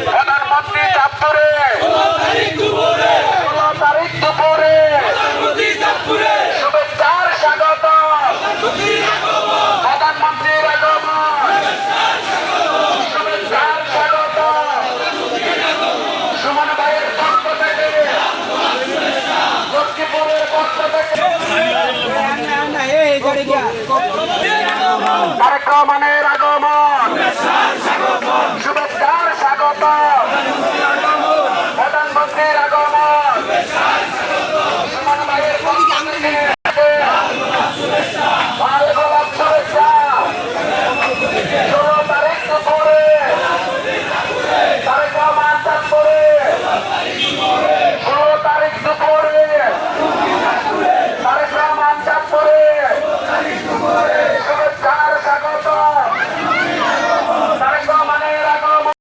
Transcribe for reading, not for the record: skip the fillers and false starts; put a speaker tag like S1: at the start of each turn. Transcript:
S1: প্রধানমন্ত্রী চাঁদপুরে 16 তারিখ দুপুরে শুভেচ্ছার স্বাগত প্রধানমন্ত্রীর আগমন শুভেচ্ছার স্বাগত সুমন ভাইয়ের পক্ষ থেকে লক্ষ্মীপুরের পক্ষ থেকে তারেক রহমানের